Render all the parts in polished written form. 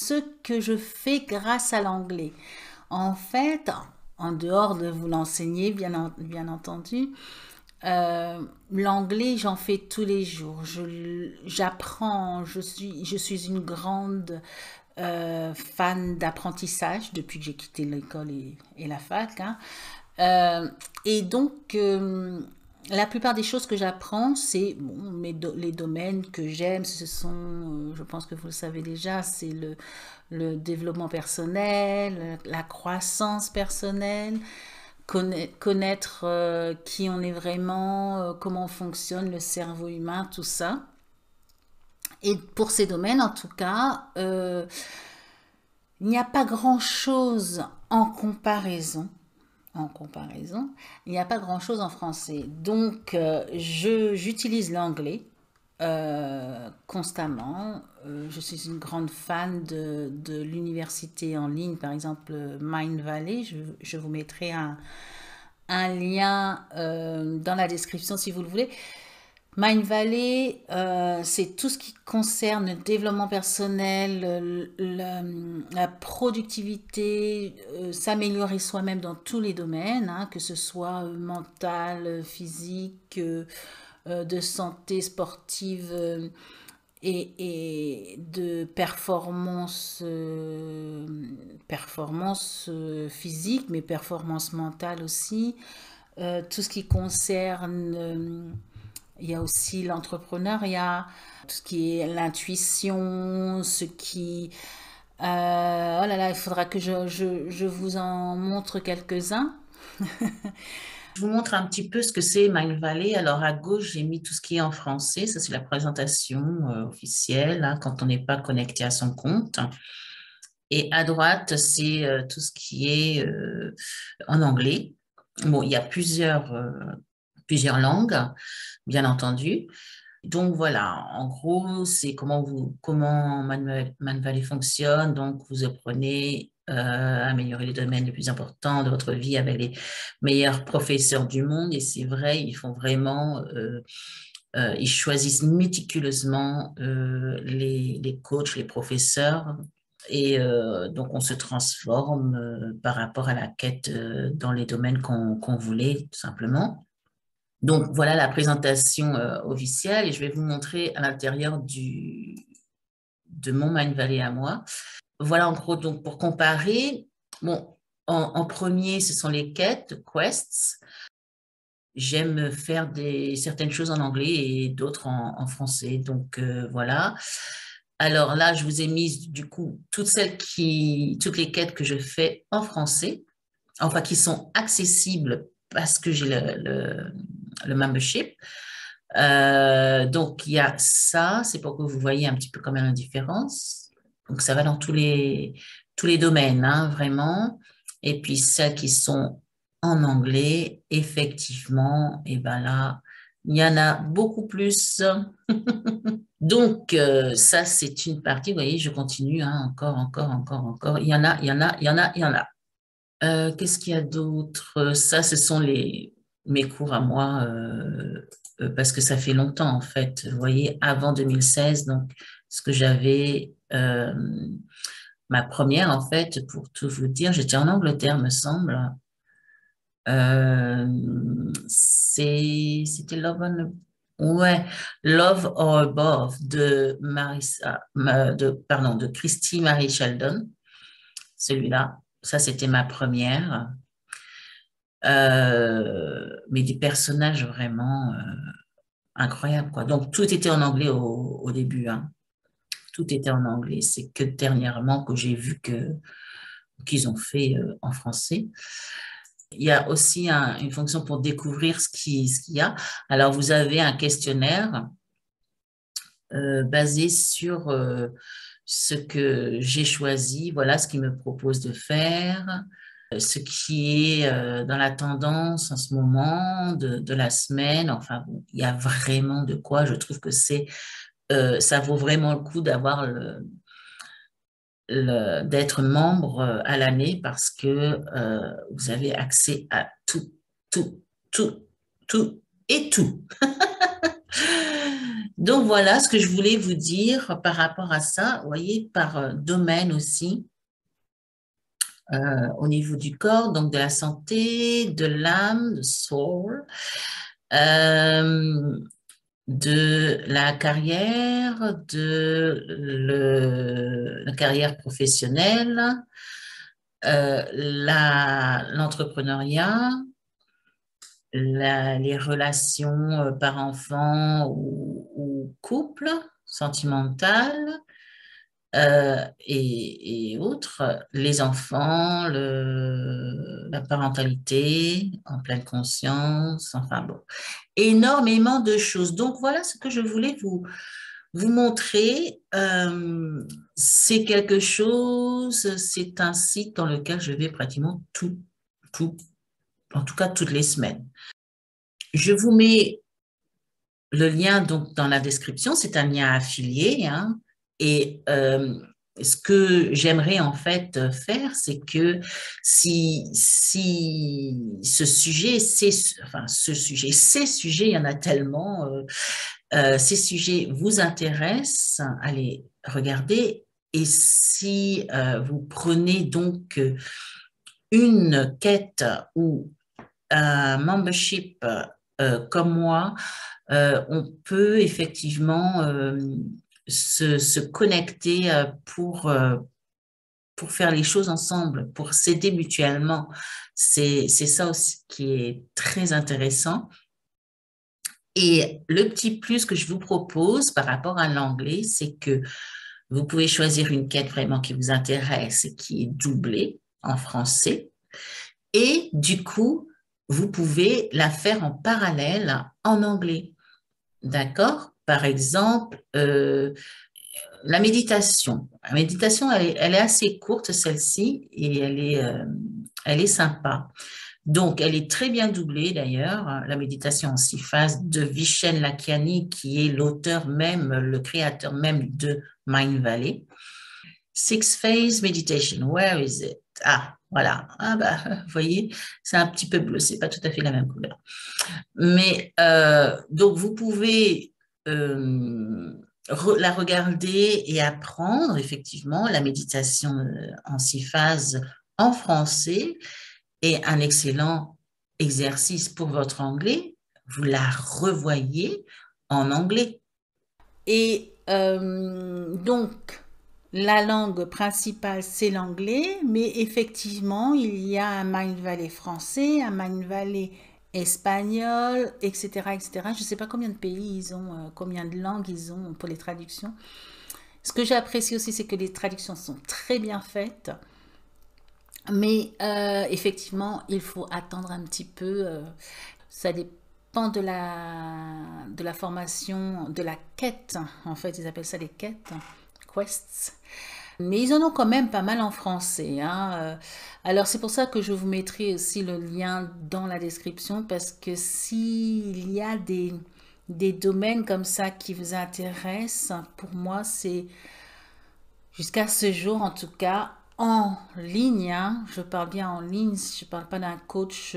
ce que je fais grâce à l'anglais. En fait, en dehors de vous l'enseigner, bien entendu, l'anglais, j'en fais tous les jours. J'apprends, je suis une grande fan d'apprentissage depuis que j'ai quitté l'école et la fac, hein. Euh, et donc, la plupart des choses que j'apprends, c'est bon, les domaines que j'aime, ce sont, je pense que vous le savez déjà, c'est le développement personnel, la croissance personnelle, connaître qui on est vraiment, comment fonctionne le cerveau humain, tout ça. Et pour ces domaines, en tout cas, il n'y a pas grand-chose en comparaison, il n'y a pas grand-chose en français. Donc, j'utilise l'anglais constamment. Je suis une grande fan de l'université en ligne, par exemple Mind Valley. Je vous mettrai un lien dans la description si vous le voulez. Mind Valley, c'est tout ce qui concerne le développement personnel, la productivité, s'améliorer soi-même dans tous les domaines, hein, que ce soit mental, physique, de santé sportive et de performance physique, mais performance mentale aussi. Tout ce qui concerne il y a aussi l'entrepreneuriat, tout ce qui est l'intuition, ce qui... oh là là, il faudra que je vous en montre quelques-uns. Je vous montre un petit peu ce que c'est Mind Valley. Alors, à gauche, j'ai mis tout ce qui est en français. Ça, c'est la présentation officielle, hein, quand on n'est pas connecté à son compte. Et à droite, c'est tout ce qui est en anglais. Bon, il y a plusieurs langues, bien entendu. Donc voilà, en gros, c'est comment Man Valley fonctionne. Donc vous apprenez à améliorer les domaines les plus importants de votre vie avec les meilleurs professeurs du monde. Et c'est vrai, ils font vraiment, ils choisissent méticuleusement les coachs, les professeurs. Et donc on se transforme par rapport à la quête dans les domaines qu'on voulait, tout simplement. Donc, voilà la présentation officielle et je vais vous montrer à l'intérieur de mon Mind Valley à moi. Voilà en gros, donc pour comparer, bon, en premier, ce sont les quêtes, quests. J'aime faire certaines choses en anglais et d'autres en français. Donc, voilà. Alors là, je vous ai mis du coup toutes les quêtes que je fais en français, enfin qui sont accessibles parce que j'ai le membership. Donc, il y a ça, c'est pour que vous voyez un petit peu quand même la différence. Donc, ça va dans tous les domaines, hein, vraiment. Et puis, celles qui sont en anglais, effectivement, et ben là, il y en a beaucoup plus. Donc, ça, c'est une partie. Vous voyez, je continue, hein, encore. Il y en a, il y en a, il y en a, il y en a. Qu'est-ce qu'il y a d'autre? Ça, ce sont mes cours à moi, parce que ça fait longtemps, en fait. Vous voyez, avant 2016, donc, ce que j'avais, ma première, en fait, pour tout vous dire, j'étais en Angleterre, me semble. C'était ouais, Love or Above de pardon, de Christy Marie Sheldon. Celui-là, ça, c'était ma première. Mais des personnages vraiment incroyables, quoi. Donc, tout était en anglais au début, hein. Tout était en anglais. C'est que dernièrement que j'ai vu qu'ils ont fait en français. Il y a aussi une fonction pour découvrir ce qu'il y a. Alors, vous avez un questionnaire basé sur ce que j'ai choisi, voilà ce qu'il me propose de faire, ce qui est dans la tendance en ce moment de la semaine. Enfin, bon, il y a vraiment de quoi. Je trouve que ça vaut vraiment le coup d'avoir d'être membre à l'année parce que vous avez accès à tout, tout, tout, tout et tout. Donc voilà ce que je voulais vous dire par rapport à ça, vous voyez, par domaine aussi, au niveau du corps, donc de la santé, de l'âme, de soul, euh, de la carrière, la carrière professionnelle, l'entrepreneuriat, les relations par enfant ou couple, sentimentales, et autres, les enfants, la parentalité en pleine conscience, enfin bon, énormément de choses. Donc voilà ce que je voulais vous montrer. C'est quelque chose, c'est un site dans lequel je vais pratiquement tout, en tout cas toutes les semaines. Je vous mets le lien donc dans la description, c'est un lien affilié, hein, et ce que j'aimerais en fait faire, c'est que si ce sujet, ces sujets, il y en a tellement, ces sujets vous intéressent, allez regarder. Et si vous prenez donc une quête ou un membership comme moi, on peut effectivement se connecter pour faire les choses ensemble, pour s'aider mutuellement. C'est ça aussi qui est très intéressant. Et le petit plus que je vous propose par rapport à l'anglais, c'est que vous pouvez choisir une quête vraiment qui vous intéresse et qui est doublée en français. Et du coup, vous pouvez la faire en parallèle en anglais. D'accord? Par exemple, la méditation. La méditation, elle est assez courte, celle-ci, et elle est sympa. Donc, elle est très bien doublée d'ailleurs, la méditation en 6 phases de Vishen Lakhiani, qui est l'auteur même, le créateur même de Mind Valley. Six Phase Meditation, where is it? Ah, voilà. Ah bah, vous voyez, c'est un petit peu bleu, c'est pas tout à fait la même couleur. Mais donc, vous pouvez la regarder et apprendre effectivement la méditation en 6 phases en français et un excellent exercice pour votre anglais. Vous la revoyez en anglais. Et donc, la langue principale, c'est l'anglais, mais effectivement, il y a un Mind Valley français, un Mind Valley espagnol, etc., etc. Je ne sais pas combien de pays ils ont, combien de langues ils ont pour les traductions. Ce que j'apprécie aussi, c'est que les traductions sont très bien faites. Mais effectivement, il faut attendre un petit peu. Ça dépend de la formation, de la quête. En fait, ils appellent ça les quêtes, quests. Mais ils en ont quand même pas mal en français, hein. Alors c'est pour ça que je vous mettrai aussi le lien dans la description, parce que s'il y a des domaines comme ça qui vous intéressent, pour moi c'est jusqu'à ce jour en tout cas en ligne, hein. Je parle bien en ligne, je ne parle pas d'un coach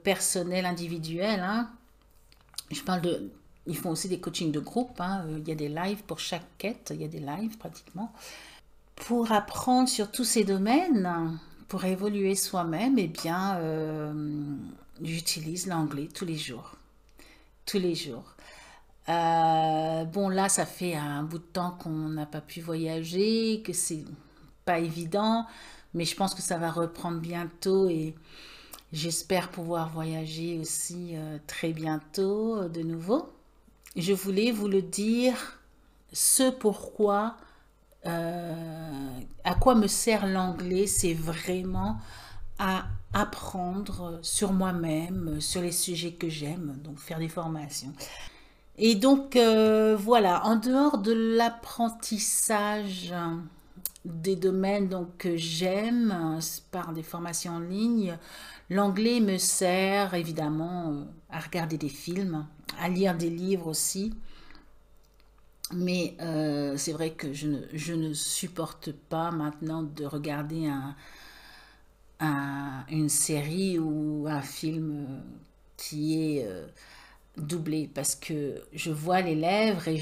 personnel individuel, hein. Je parle de... Ils font aussi des coachings de groupe, hein. Il y a des lives pour chaque quête, il y a des lives pratiquement. Pour apprendre sur tous ces domaines, pour évoluer soi-même, eh bien, j'utilise l'anglais tous les jours. Tous les jours. Bon, là, ça fait un bout de temps qu'on n'a pas pu voyager, que c'est pas évident, mais je pense que ça va reprendre bientôt et j'espère pouvoir voyager aussi très bientôt de nouveau. Je voulais vous le dire, ce pourquoi, à quoi me sert l'anglais, c'est vraiment à apprendre sur moi-même, sur les sujets que j'aime, donc faire des formations. Et donc voilà, en dehors de l'apprentissage des domaines donc, que j'aime par des formations en ligne, l'anglais me sert évidemment à regarder des films, à lire des livres aussi. Mais c'est vrai que je ne supporte pas maintenant de regarder une série ou un film qui est doublé parce que je vois les lèvres et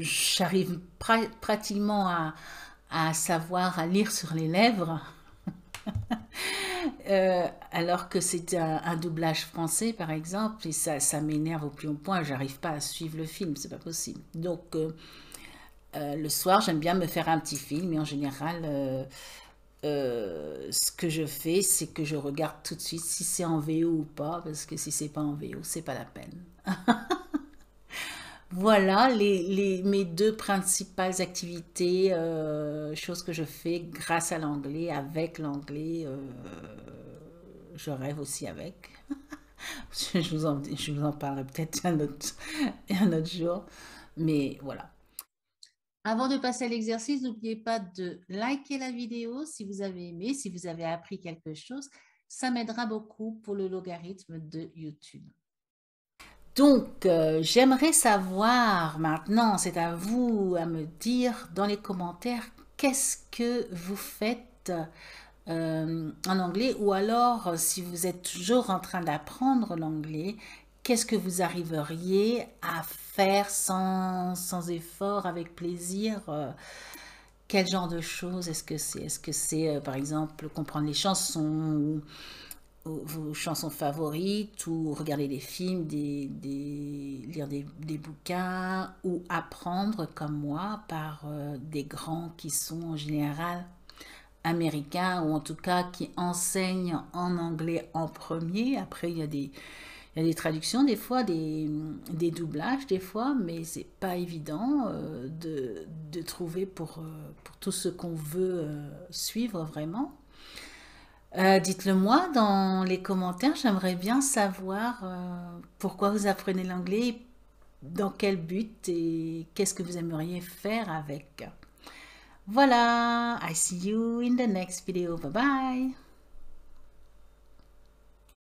j'arrive pratiquement à savoir, à lire sur les lèvres, alors que c'est un doublage français par exemple, et ça m'énerve au plus haut point, j'arrive pas à suivre le film, c'est pas possible. Donc le soir, j'aime bien me faire un petit film et en général, ce que je fais, c'est que je regarde tout de suite si c'est en VO ou pas, parce que si c'est pas en VO, c'est pas la peine. Voilà mes deux principales activités, choses que je fais grâce à l'anglais, avec l'anglais, je rêve aussi avec. Je vous en parlerai peut-être un autre jour, mais voilà. Avant de passer à l'exercice, n'oubliez pas de liker la vidéo si vous avez aimé, si vous avez appris quelque chose. Ça m'aidera beaucoup pour le logarithme de YouTube. Donc, j'aimerais savoir maintenant, c'est à vous à me dire dans les commentaires, qu'est-ce que vous faites en anglais, ou alors si vous êtes toujours en train d'apprendre l'anglais, qu'est-ce que vous arriveriez à faire sans effort, avec plaisir, quel genre de choses est-ce que c'est? Est-ce que c'est par exemple comprendre les chansons, ou vos chansons favorites, ou regarder des films, lire des bouquins, ou apprendre comme moi par des grands qui sont en général américains, ou en tout cas qui enseignent en anglais en premier. Après, il y a des traductions des fois, des doublages des fois, mais c'est pas évident de trouver pour tout ce qu'on veut suivre vraiment. Dites-le moi dans les commentaires, j'aimerais bien savoir pourquoi vous apprenez l'anglais, dans quel but et qu'est-ce que vous aimeriez faire avec. Voilà, I see you in the next video. Bye bye.